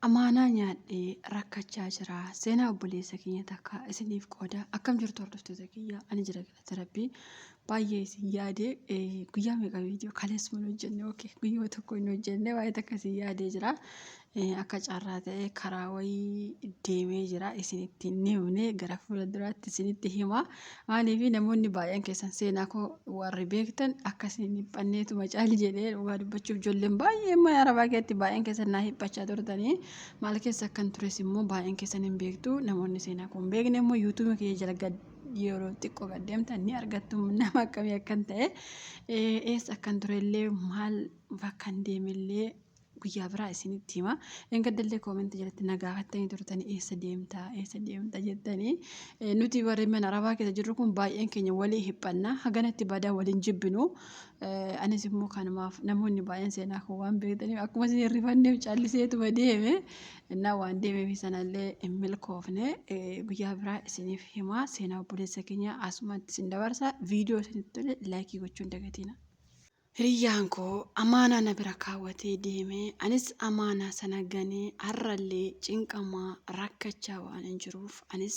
Amaanaa nyaadhee rakkachaa jira. Seenaa obboleessa keenya takka isiniif qooda. Akkam jirtu hordoftoota kiyya. Ani jira galata rabbii. Baay'ee isin yaade guyyaa meeqa viidiyoo kaleessa hin hojjenne guyyaa tokko hin hojjenne baay'ee takka isin yaadee jira. Akka carraa ta'e karaa wayii deemee jira. Isinitti hin himne gara fuula duraatti isinitti hima. Maaliif namoonni baay'een keessan seenaa koo warri beektan akkasiin dhiphanneetuma caali jedhee dhugaa dubbachuuf ijoolleen baay'ee immoo arabaa keessatti baay'een keessan naa hiphachaa turtanii. Maal keessa akkan tures immoo baay'een keessan hin beektu. Namoonni seenaa koo hin beekne immoo yuutuubii kiyya jala gad yeroo xiqqoo gad deemtan ni argattu nama akkamii akkan ta'e. Eessa akkan turellee maal bakka hin deemellee guyyaa biraa isinitti hima. Engaddallee koomentii jalatti nagaa hattanii turtanii eessa deemta jettanii. Nuti warri mana arabaa keessa jirru kun baay'een keenya walii hiphanna. Haganatti badaa waliin jibbinu. Anis immoo kanumaaf namoonni baay'een seenaa koo waan beektaniif akkuma isin hirrifanneef calliseetuma deeme. Innaa waan deemeef sanallee hin milkoofne guyyaa biraa isiniif hima. Seenaa obboleessa keenya asumatti isin dabarsa. Viidiyoo isinitti tole laayikii gochuun dagatina. Hiriyyaan koo amaanaa na bira kaawwatee deeme. Anis amaanaa sana ganee har'allee cinqamaa rakkachaa waan hin jiruuf anis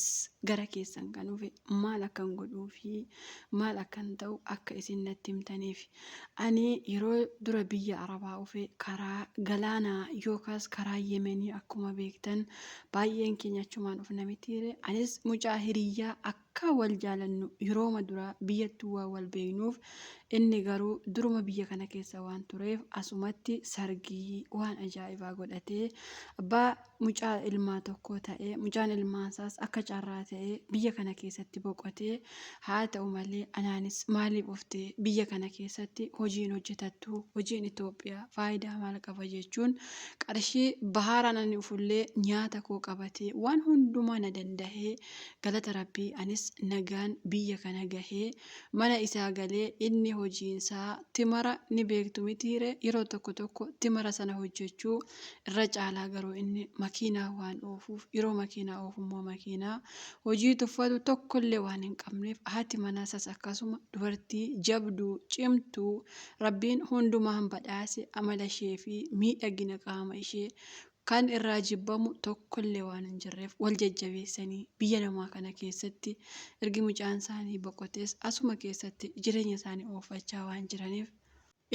gara keessan kan dhufe maal akkan godhuu fi maal akkan ta'u akka isin natti himtaniif. Ani yeroo dura biyya arabaa dhufe karaa galaanaa yookaas karaa yemenii akkuma beektan baay'een keenya achumaan dhufna mitiire. Anis mucaa hiriyyaa akka wal jaalannu yerooma dura biyyattuu waan wal beeknuuf inni garuu duruma biyya kana keessa waan tureef asumatti sargii waan ajaa'ibaa godhatee abbaa mucaa ilmaa tokko ta'ee mucaan ilmaasaas akka carraa ta'ee biyya kana keessatti boqotee haa ta'u malee anaanis maaliif dhuftee biyya kana keessatti hojiin hojjetattu hojiin Itoophiyaa faayidaa maal qaba jechuun qarshii bahaaraan ani ufullee nyaata koo qabatee waan hundumaa na dandahee galata rabbii anis nagaan biyya kana gahee mana isaa galee inni hojiinsaa timara ni beektu mitiire yeroo tokko timara sana hojjechuu irra caalaa garuu inni makiinaa waan oofuuf yeroo makiinaa oofummoo makiinaa hojii tuffatu tokkollee waan hin qabneef haati manaasas akkasuma dubartii jabduu cimtuu rabbiin hundumaan badhaase amala ishee fi miidhagina qaama ishee kan irraa jibbamu tokkollee waan hin jirreef wal jajjabeessanii biyya namaa kana keessatti ergi mucaan isaanii boqotees asuma keessatti jireenya isaanii oofachaa waan jiraniif.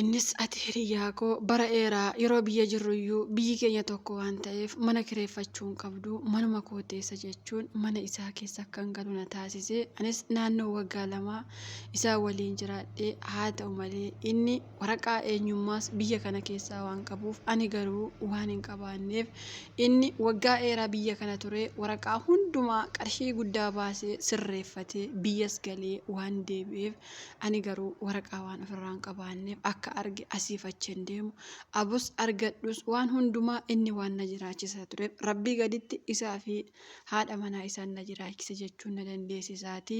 Innis ati hiriyyaa koo bara dheeraa yeroo biyya jirruyyuu biyyi keenya tokko waan ta'eef mana kireeffachuu hin qabdu manuma koo teessa jechuun mana isaa keessa akkan galu na taasise. Anis naannoo waggaa lamaa isaa waliin jiraadhee haa ta'u malee inni waraqaa eenyummaas biyya kana keessaa waan qabuuf ani garuu waan hin qabaanneef inni waggaa dheeraa biyya kana ture waraqaa hundumaa qarshii guddaa baasee sirreeffatee biyyas galee waan deebi'eef ani garuu waraqaa waan ofirraa hin qabaanneef akka arge asiif achi hin deemu abus argadhus waan hundumaa inni waan na jiraachisa ture rabbii gaditti isaa fi haadha manaa isaan na jiraachisa jechuun na dandeessisaati.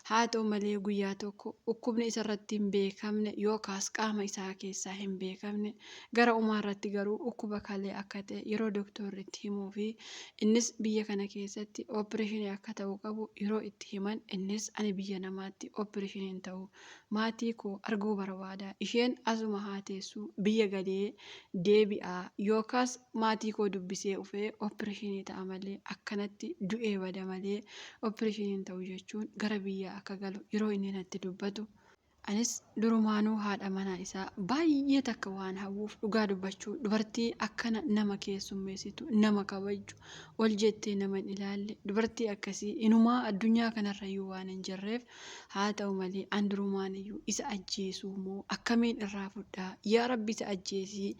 Haa ta'u malee guyyaa tokko dhukkubni isarratti hin beekamne yookaas qaama isaa keessaa hin beekamne gara umaarratti garuu dhukkuba kalee akka ta'e yeroo doktorri itti himuu fi innis biyya kana keessatti opereeshinii akka ta'u qabu yeroo itti himan innis ani biyya namaatti opereeshiniin ta'u maatii koo arguu barbaada isheen asuma haa teessu biyya galee deebi'aa yookaas maatii koo dubbisee dhufee opereeshinii ta'a malee akkanatti du'ee bada malee opereeshiniin ta'u jechuun gara biyya akka galu yeroo inni natti dubbatu. Anis durumaanuu haadha manaa isaa baay'ee takka waan hawwuuf dhugaa dubbachuu dubartii akkana nama keessummeessitu nama kabajju ol jettee nama hin ilaalle dubartii akkasii inumaa addunyaa kanarrayyuu waan hin jirreef haa ta'u malee an durumaaniyyuu isa ajjeesuu moo akkamiin irraa fudhaa yaa rabbi isa ajjeesii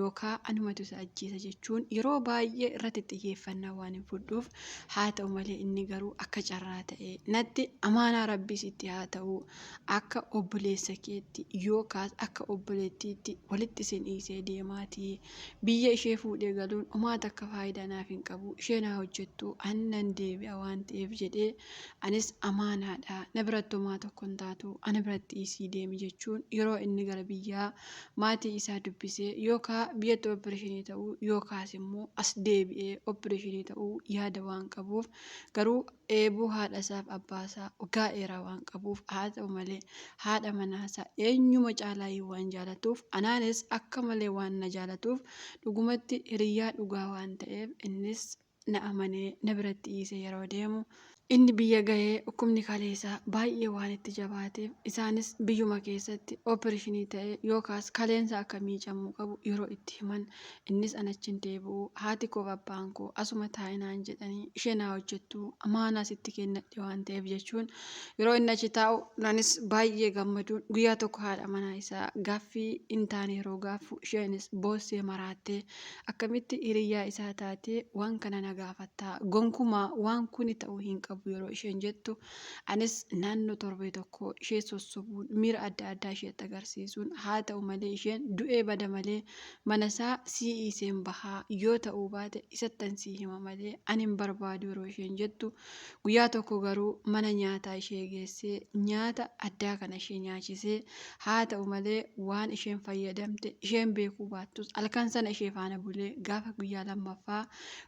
yookaan anumatu isa ajjeesa jechuun yeroo baay'ee irratti xiyyeeffannaa waan hin fudhuuf haa ta'u malee inni garuu akka carraa ta'e natti amaanaa rabbiis itti haa ta'u akka obboleessa keetti yookaas akka obboleettiitti walitti isin dhiisee deemaatii biyya ishee fuudhee galuun homaa takka faayidaa naaf hin qabu isheen haa hojjettu annan deebi'a waan ta'eef jedhee anis amaanaadha na biratti homaa tokko hin taatu ana biratti dhiisii deemi jechuun yeroo inni gara biyyaa maatii isaa dubbisee yookaan biyyatti opereeshinii ta'uu yookaas immoo as deebi'ee opereeshinii ta'uu yaada waan qabuuf garuu eebuu haadha isaaf abbaa isaa waggaa dheeraa waan qabuuf haa ta'u malee haadha haadha manaasaa eenyuma caalaa waan jaalatuuf anaanis akka malee waan na jaalatuuf dhugumatti hiriyyaa dhugaa waan ta'eef innis na amanee na biratti dhiisee yeroo deemu. Inni biyya gahee dhukkubni kaleessaa baay'ee waan itti jabaateef isaanis biyyuma keessatti oopereeshinii ta'ee yookaas kaleensa akka miicamuu qabu yeroo itti himan innis anachiin deebi'u haati koo abbaan koo asuma taa'inaan jedhanii isheen haa hojjettu amaanaa sitti kennadhe waan ta'eef jechuun yeroo inni achi taa'u anis baay'ee gammaduun guyyaa tokko haadha manaa isaa gaaffii hin taane yeroo gaaffu isheenis boossee maraattee akkamitti hiriyyaa isaa taatee waan kana na gaafattaa gonkumaa waan kuni ta'uu hin qabu. Yeroo isheen jettu anis naannoo torbee tokko ishee sossobuun miira adda addaa isheetti agarsiisuun haa ta'u malee isheen du'ee bada malee mana isaa si'ii isheen bahaa yoo ta'uu baate isattan sii hima malee ani hin barbaadu yeroo isheen jettu guyyaa tokko garuu mana nyaataa ishee geessee nyaata addaa kana ishee nyaachisee haa ta'u malee waan isheen fayyadamte isheen beekuu baattus halkan sana ishee faana bulee gaafa guyyaa lammaffaa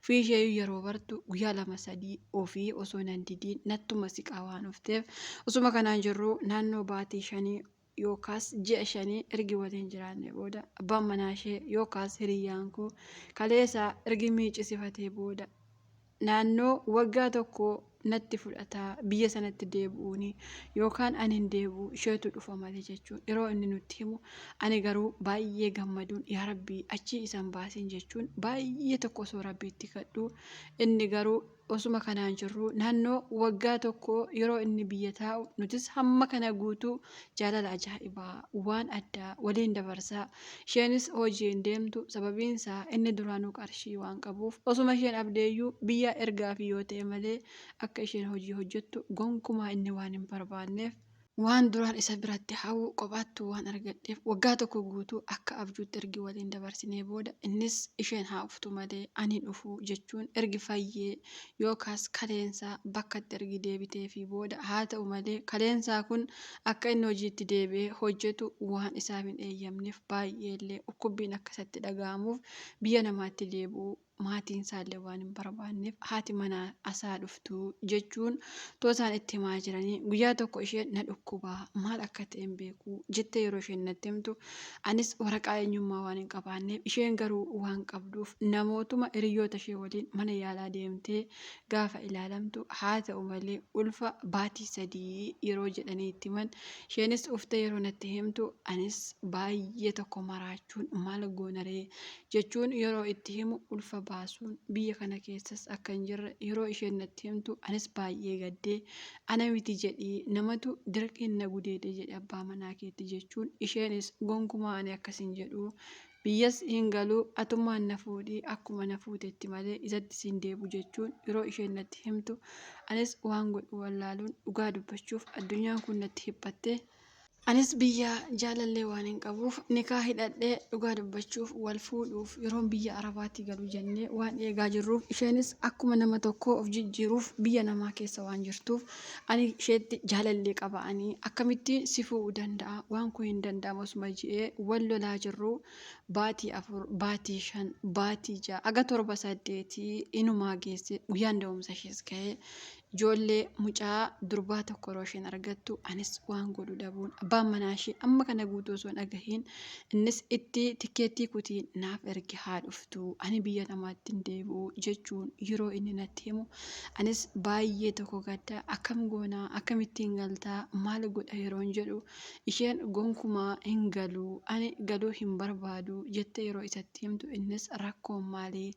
fi ishee yeroo bartu guyyaa 2-3 ofii osoo nan didiin nattuma siqaa waan dhufteef osuma kanaan jirru naannoo baatii 5 yookaas ji'a 5 ergi waliin jiraanne booda abbaan manaa ishee yookaas hiriyyaan koo kaleessaa ergi miicisifatee booda naannoo waggaa tokko natti fudhataa biyya sanatti deebi'uuni yookaan ani hin deebi'u isheetu dhufa malee jechuun yeroo inni nutti himu ani garuu baay'ee gammaduun yaa rabbii achii isan baasiin jechuun baay'ee tokko osoo rabbiitti kadhu inni garuu osuma kanaan jirru naannoo waggaa tokko yeroo inni biyya taa'u nutis hamma kana guutuu jaalala ajaa'ibaa waan addaa waliin dabarsaa isheenis hojii hin deemtu sababiin isaa inni duraanuu qarshii waan qabuuf osuma isheen abdeeyyuu biyya ergaaf yoo ta'e malee akka isheen hojii hojjettu gonkumaa inni waan hin barbaanneef waan duraan isa biratti hawwu kophaattuu waan argadheef waggaa tokko guutuu akka abjuutti ergi waliin dabarsinee booda innis isheen haa uftu malee ani dhufu jechuun ergi fayyee yookaas kaleensaa bakkatti ergi deebitee fi booda haa ta'u malee kaleensaa kun akka inni hojiitti deebi'ee hojjetu waan isaaf hin eeyyamneef baay'eellee dhukkubbiin akkasatti dhaga'amuuf biyya namaatti deebi'u maatiin isaallee waan hin barbaanneef haati manaa asaa dhuftu jechuun toosaan itti himaa jiranii guyyaa tokko isheen na dhukkubaa maal akka ta'e hin beeku jettee yeroo isheen natti himtu anis waraqaa eenyummaa waan hin qabaanneef isheen garuu waan qabduuf namootuma hiriyoota ishee waliin mana yaalaa deemtee gaafa ilaalamtu haa ta'u malee ulfa baatii 3 yeroo jedhanii itti himan isheenis uftee yeroo natti himtu anis baay'ee tokko maraachuun maal goonaree jechuun yeroo itti himu ulfa baasuun biyya kana keessas akka hin jirre yeroo isheen natti himtu anis baay'ee gaddee ana miti jedhii namatu dirqiin na gudeede jedhe abbaa manaa keetti jechuun isheenis gonkumaa ani akkasin jedhu biyyas hin galuu atummaan na fuudhii akkuma na fuutetti malee isatti siin deebu jechuun yeroo isheen natti himtu anis waan godhu wallaaluun dhugaa dubbachuuf addunyaan kun natti hiphatte anis biyya jaalallee waan hin qabuuf nikaa hidhadhee dhugaa dubbachuuf wal fuudhuuf yeroon biyya arabaatti galu jennee waan eegaa jirruuf isheenis akkuma nama tokko of jijjiiruuf biyya namaa keessa waan jirtuuf ani isheetti jaalallee qaba'anii akkamitti si fuudhuu danda'a waan kun hin danda'amu osuma ji'ee wal lolaa jirru baatii 4 baatii 5 baatii 6 aga 7-8 inumaa geesse guyyaan da'umsa ishees ga'ee ijoollee mucaa durbaa tokko yeroo isheen argattu anis waan godhu dhabuun abbaan manaa ishee amma kana guutuu osoo hin dhagahiin innis itti tikeettii kutiin naaf ergi haa dhuftu ani biyya namaatti hin deebi'u jechuun yeroo inni natti himu anis baay'ee tokko gadda akkam goonaa akkamittiin galtaa maal godha yeroon jedhu isheen gonkumaa hin galuu ani galuu hin barbaadu jettee yeroo isatti himtu innis rakkoon maalii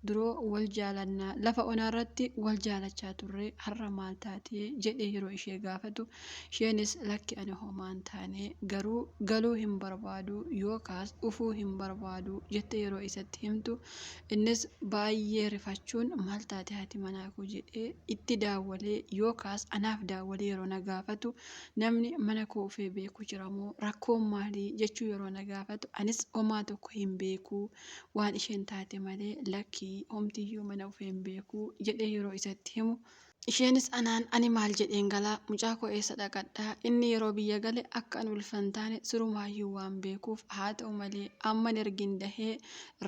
duroo wal jaalannaa lafa onaarratti wal jaalachaa turre har'a maal taatee jedhee yeroo ishee gaafatu isheenis lakki ani homaan taane garuu galuu hin barbaadu yookaas dhufuu hin barbaadu jettee yeroo isatti himtu innis baay'ee rifachuun maal taate haati manaa koo jedhee itti daawwalee yookaas anaaf daawwalee yeroo na gaafatu namni mana koo ufee beeku jiramoo rakkoon maalii jechuu yeroo na gaafatu anis homaa tokko hin beeku waan isheen taate malee lakkii homtiyyuu mana ufee hin beeku jedhee yeroo isatti himu isheenis anaan ani maal jedheen galaa mucaa koo eessa dhaqadhaa inni yeroo biyya gale akka an ulfan taane sirumaayyuu waan beekuuf haa ta'u malee amman ergin dahee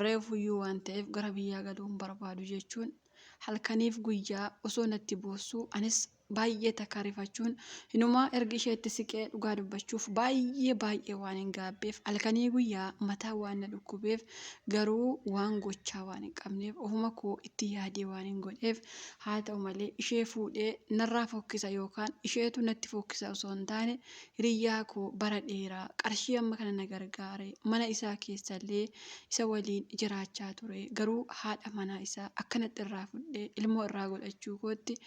reefuyyuu waan ta'eef gara biyyaa galuu hin barbaadu jechuun halkaniif guyyaa osoo natti boossuu anis baay'ee takka rifachuun hinumaa ergi isheetti siqee dhugaa dubbachuuf baay'ee waan hin gaabbeef halkanii guyyaa mataa waan na dhukkubeef garuu waan gochaa waan hin qabneef ofuma koo itti yaadee waan hin godheef haa ta'u malee ishee fuudhee narraa fokkisa yookaan isheetu natti fokkisa osoo hin taane hiriyyaa koo bara dheeraa qarshii amma kana na gargaare mana isaa keessallee isa waliin jiraachaa ture garuu haadha manaa isaa akkanatti irraa fudhee ilmoo irraa godhachuu kootti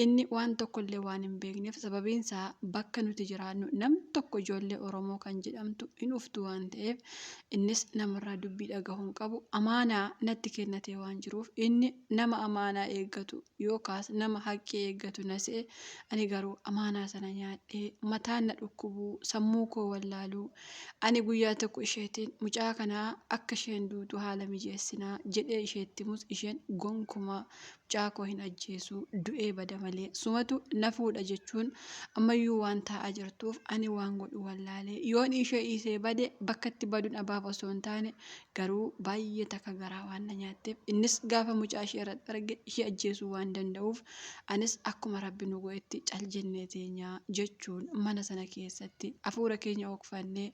inni waan tokkollee waan hin beekneef sababiin isaa bakka nuti jiraannu nam tokko ijoollee Oromoo kan jedhamtu hin uftu waan ta'eef innis namarraa dubbii dhagahuun qabu amaanaa natti kennatee waan jiruuf inni nama amaanaa eeggatu yookaas nama haqqii eeggatu na se'e ani garuu amaanaa sana nyaadhee mataan na dhukkubuu sammuu koo wallaaluu ani guyyaa tokko isheetiin mucaa kanaa akka isheen duutu haala mijeessinaa jedhee isheetti himus isheen gonkumaa mucaa koo hin ajjeesuu du'ee bada malee sumatu na fuudha jechuun ammayyuu waan taa'aa jirtuuf ani waan godhu wallaalee yoon ishee dhiisee bade bakka itti baduun abaaf osoo hin taane garuu baay'ee takka garaa waan na nyaatteef innis gaafa mucaa ishee irratti arge ishee ajjeesuu waan danda'uuf anis akkuma rabbi nu godhetti cal jennee teenyaa jechuun mana sana keessatti hafuura keenya ookfannee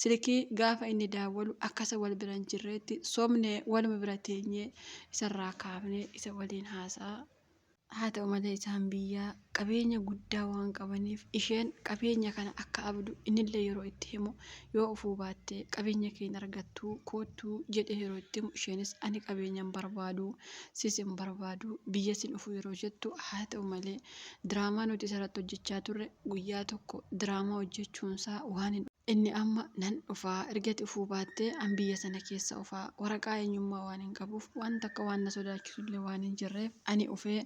silkii gaafa inni daawwalu akkasa wal bira hin jirreetti somnee waluma bira teenyee isarraa kaafnee isa waliin haasaa. Haa ta'u malee isaan biyyaa qabeenya guddaa waan qabaniif isheen qabeenya kana akka abdu innillee yeroo itti himu yoo ufuu baattee qabeenya keenya argattuu koottuu jedhe yeroo itti himu isheenis ani qabeenyan barbaadu sis hin barbaadu biyya sin ufuu yeroo jettu haa ta'u malee diraamaa nuti isarratti hojjechaa turre guyyaa tokko diraamaa hojjechuunsaa waan hin inni amma nan dhufaa ergati ufuu baattee an biyya sana keessa ufaa waraqaa eenyummaa waan hin qabuuf waan takka waan na sodaachisullee waan hin jirreef ani ufee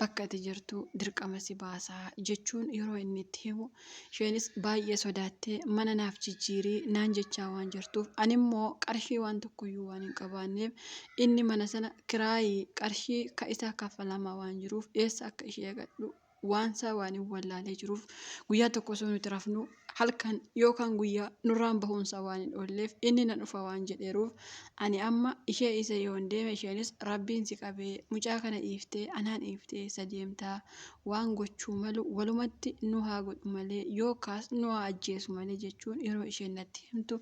bakka ati jirtu dirqama si baasaa jechuun yeroo inni itti himu isheenis baay'ee sodaattee mana naaf jijjiirii naan jechaa waan jirtuuf animmoo qarshii waan tokkoyyuu waan hin qabaanneef inni mana sana kiraayii qarshii ka isaa kaffalamaa waan jiruuf eessa akka ishee gadhu waansaa waan hin wallaalee jiruuf guyyaa tokko osoo nuti rafnu halkan yookaan guyyaa nurraan bahuunsaa waan hin oolleef inni nan dhufa waan jedheeruuf ani amma ishee isa yoon deeme isheenis rabbiin si qabee mucaa kana dhiiftee anaan dhiiftee isa deemtaa waan gochuu malu walumatti nu haa godhu malee yookaas nu haa ajjeesu malee jechuun yeroo isheen natti himtu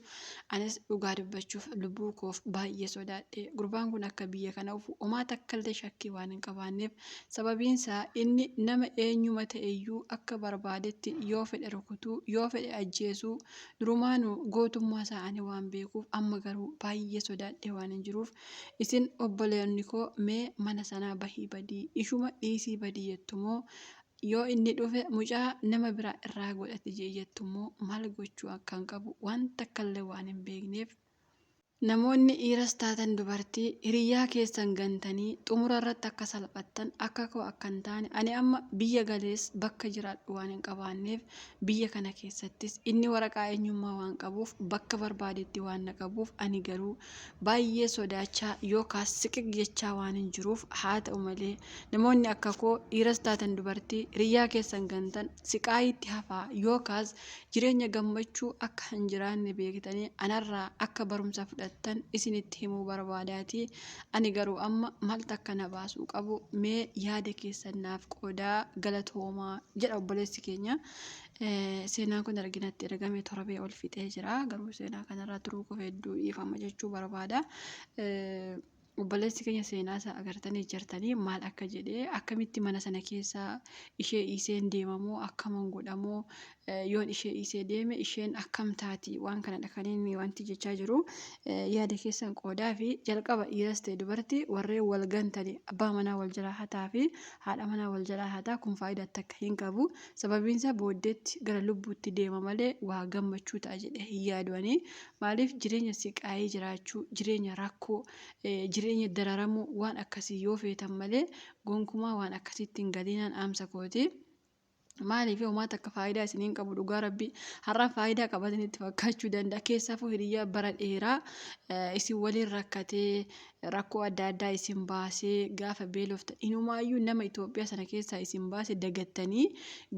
anis dhugaa dubbachuuf lubbuu koof baay'ee sodaadhe gurbaan kun akka biyya kana ufu homaa takkallee shakkii waan hin qabaanneef sababiinsaa inni nama eenyuma ta'eyyuu akka barbaadetti yoo fedhe rukutuu yoo fedhe ajjeesuu durumaanuu gootummaa isaa ani waan beekuuf amma garuu baay'ee sodaadhe waan hin jiruuf isin obboleonni koo mee mana sanaa bahii badii ishuma dhiisii badii jettumoo yoo inni dhufe mucaa nama biraa irraa godhate jettumoo maal gochuu akkan qabu waan takkallee waan hin beekneef namoonni dhiiras taatan dubartii hiriyyaa keessan gantanii xumura irratti akka salphattan akka koo akka hin taane ani amma biyya galees bakka jiraadhu waan hin qabaanneef biyya kana keessattis inni waraqaa eenyummaa waan qabuuf bakka barbaadetti waan na qabuuf ani garuu baay'ee sodaachaa yookaas siqiq jechaa waan hin jiruuf haa ta'u malee namoonni akka koo dhiiras taatan dubartii hiriyyaa keessan gantan siqaayitti hafaa yookaas jireenya gammachuu akka hin jiraanne beektanii anarraa akka barumsa fudhatan isinitti himuu barbaadaati ani garuu amma maaltu akka na baasuu qabu mee yaada keessan naaf qoodaa galatoomaa jedha obboleessi keenya seenaan kun arginatti ergame torbee ol fixee jira garuu seenaa kanarraa turuu qofa hedduu dhiifama jechuu barbaada obboleessi keenya seenaa isaa agartanii jirtanii maal akka jedhee akkamitti mana sana keessa ishee dhiiseen deemamoo akkaman godhamoo yoon ishee dhiisee deeme isheen akkam taati waan kana dhaqanii wanti jechaa jiru yaada keessan qoodaa fi jalqaba dhiiras ta'e dubartii warreen wal gantanii abbaa manaa wal jalaa hataa fi haadha manaa wal jalaa hataa kun faayidaa takka hin qabu sababiinsa booddeetti gara lubbuutti deema malee waa gammachuu ta'a jedhee hin yaaduanii maaliif jireenya siqaayee jiraachuu jireenya rakkoo jireenya dararamuu waan akkasii yoo feetan malee gonkumaa waan akkasitti hin galiinaan dhaamsa kooti. Maaliif homaa takka faayidaa isiniin qabu dhugaa rabbii har'a faayidaa qabatanitti fakkaachuu danda'a keessaafuu hiriyyaa bara dheeraa isin waliin rakkatee rakkoo adda addaa isin baasee gaafa beeloftan inumaayyuu nama Itoophiyaa sana keessaa isin baase dagattanii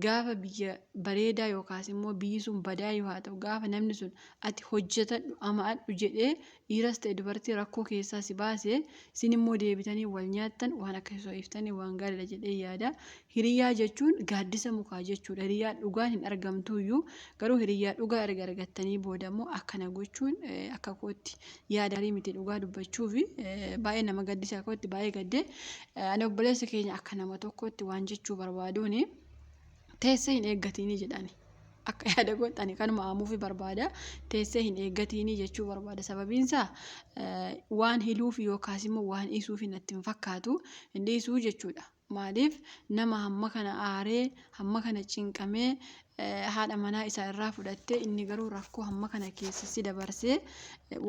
gaafa biyya bareedaa yookaas immoo biyyi sun badaa yoo haa ta'u gaafa namni sun ati hojjetadhu amaadhu jedhee dhiiras ta'e dubartii rakkoo keessaa si baase isin immoo deebitanii wal nyaattan waan akka so'iftanii waan gaariidha jedhee yaada. Hiriyaa jechuun gaaddisa mukaa jechuudha. Hiriyaa dhugaan hin argamtuyyuu garuu hiriyaa dhugaa erga argattanii booda immoo akkana gochuun akka kootti yaadaarii miti dhugaa dubbachuu fi baay'ee nama gaddisa akka kootti baay'ee gaddee ani obboleessa keenya akka nama tokkotti waan jechuu barbaaduuni teessee hin eeggatini jedhani. Akka yaada godhani kanuma aamuufi barbaada teessee hin eeggatini jechuu barbaada sababiinsaa waan hiluuf yookaas immoo waan dhiisuuf natti hin fakkaatu hin dhiisuu jechuudha. Maaliif nama hamma kana aaree hamma kana cinqamee haadha manaa isaa irraa fudhattee inni garuu rakkoo hamma kana keessa si dabarsee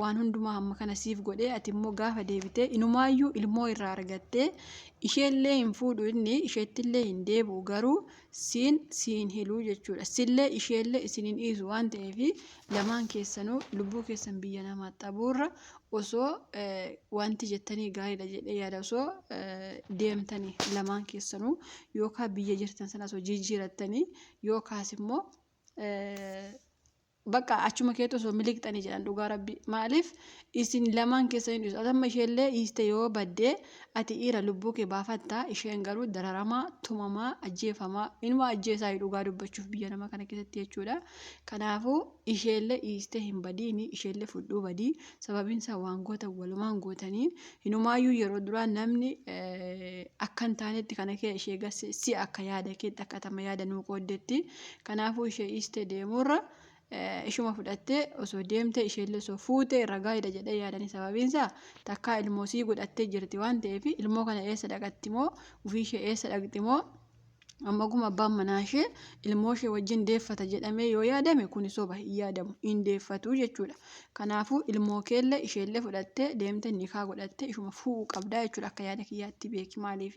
waan hundumaa hamma kana siif godhee ati immoo gaafa deebitee inumaayyuu ilmoo irraa argattee isheellee hin fuudhu inni isheettillee hin deebi'u garuu siin hiluu jechuudha. Sillee isheellee isiniin dhiisu waan ta'eef lamaan keessanuu lubbuu keessan biyya namaa xabuurra osoo wanti jettanii gaariidha jedhee yaada osoo deemtanii lamaan keessanuu yookaan biyya jirtan sana osoo jijjiirattanii yookaas immoo bakka achuma keetti osoo miliqxanii jedhan dhugaa rabbi maaliif isin lamaan keessanii dhiisu atamma isheellee dhiiste yoo baddee ati dhiira lubbuu kee baafattaa isheen garuu dararamaa tumamaa ajjeefamaa inuma ajjeesaa dhugaa dubbachuuf biyya nama kana keessatti jechuudha. Kanaafuu isheellee dhiiste hin badiini isheellee fudhuu badii sababiin isaa waan gootan walumaan gootanii hinumaayyuu yeroo duraa namni akka hin taanetti kana kee ishee gasse si akka yaada keetti akka tama yaada nuu qooddetti. Kanaafuu ishee dhiiste deemurra ishuma fudhattee osoo deemtee isheellee osoo fuutee ragaadha jedhee yaadanii sababiinsaa takkaa ilmoo sii godhattee jirti waan ta'eef ilmoo kana eessa dhaqatti moo ofii ishee eessa dhaqxi moo amma guma abbaan manaa ishee ilmoo ishee wajjin deeffata jedhamee yoo yaadame kun soba hin yaadamu hin deeffatu jechuudha. Kanaafuu ilmoo keellee isheellee fudhattee deemtee nikaa godhattee ishuma fuudhuu qabdaa jechuudha akka yaada kiyyaatti beeki maaliif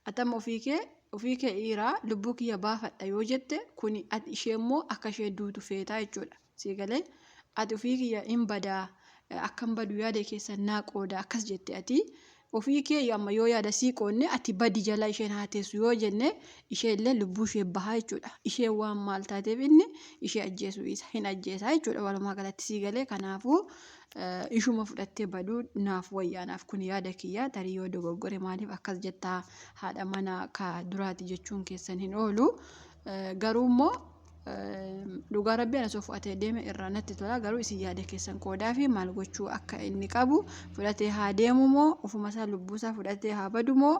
atama ofii kee dhiiraa lubbuu kiyya baafadha yoo jette kuni ati ishee immoo akka ishee duutu feetaa jechuudha. Siigalee ati ofii kiyya hin badaa akkam badu yaada keessa naa qooda akkas jette ati ofii kee amma yoo yaada sii qoonne ati badi jala isheen haateessu yoo jenne isheellee lubbuu ishee bahaa jechuudha. Ishee waan maal taateef inni ishee ajjeesuu isa hin ajjeesaa jechuudha walumaa galatti siigalee. Kanaafuu ishuma fudhattee baduu naaf wayyaanaaf kun yaada kiyya tarii yoo dogoggore maaliif akkas jettaa haadha manaa ka duraati jechuun keessan hin oolu garuu immoo dhugaa rabbiin osoo fudhatee deeme irraa natti tola garuu isin yaada keessan qoodaa fi maal gochuu akka inni qabu fudhatee haa deemu moo ofuma isaa lubbuu isaa fudhatee haa badu moo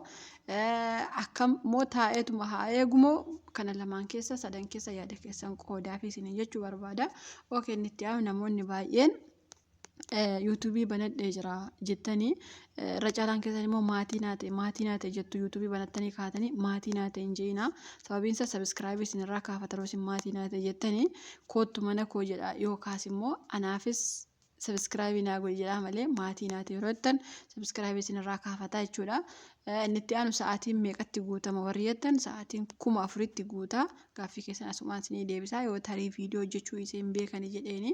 akkam moo taa'eetuma haa eegu moo kana lamaan keessa sadan keessa yaada keessan qoodaa fi isin jechuu barbaada. Okey nitti yaa namoonni baay'een yuutuubii banadhee jira jettanii irra caalaan keessan immoo maatii naate jettu yuutuubii banattanii kaatanii maatii naate hin jeena sababiin isaa sabiskiraayibii isin irraa kaafata yeroo isin maatii naate jettanii kootu mana koo jedha yookaas immoo anaafis sabiskiraayibii naa godhi jedha malee maatii naate yeroo jettan sabiskiraayibii isin irraa kaafata jechuudha. Inni itti aanu sa'aatiin meeqatti guutama warri jettan sa'aatiin 4,000tti guuta gaaffii keessan asumaan isinii deebisaa yoo tarii viidiyoo hojjechuu isin beekani jedheeni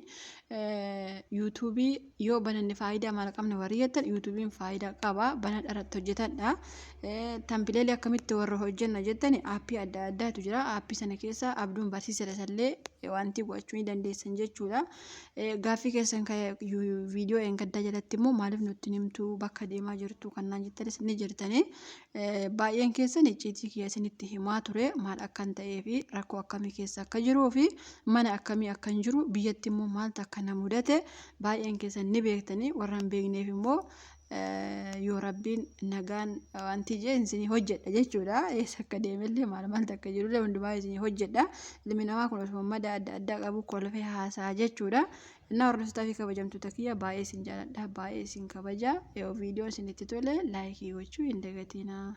yuutuubii yoo bananne faayidaa maal qabna warri jettan yuutuubiin faayidaa qaba banadhaa irratti hojjetadha. Tampileelii akkamitti warra hojjenna jettani aappii adda addaatu jira aappii sana keessa abduun barsiisara sallee wanti gochuu ni dandeessan jechuudha. Gaaffii keessan viidiyoo eeggaddaa jalatti immoo maaliif nutti himtu bakka deemaa jirtu kannaan jettanis ni jirtani. Baay'een keessan icciitii kiyya isinitti himaa ture maal akkan ta'ee fi rakkoo akkamii keessa akka jiruu fi mana akkamii akka hin jiru biyyatti immoo maaltu akka na mudate baay'een keessan ni beektanii warra hin beekneef immoo yoo rabbiin nagaan wanti isin hojjedha jechuudha. Eessa akka deemellee maaltu akka jirullee hundumaa isin hojjedha. Ilmi namaa kun osoo mada adda addaa qabu kolfee haasaa jechuudha. Innaa hordoftoota fi kabajamtoota kiyya baay'ee isin jaalladha baay'ee isin kabaja yoo viidiyoon isinitti tole laayikii gochuu hin dagatinaa.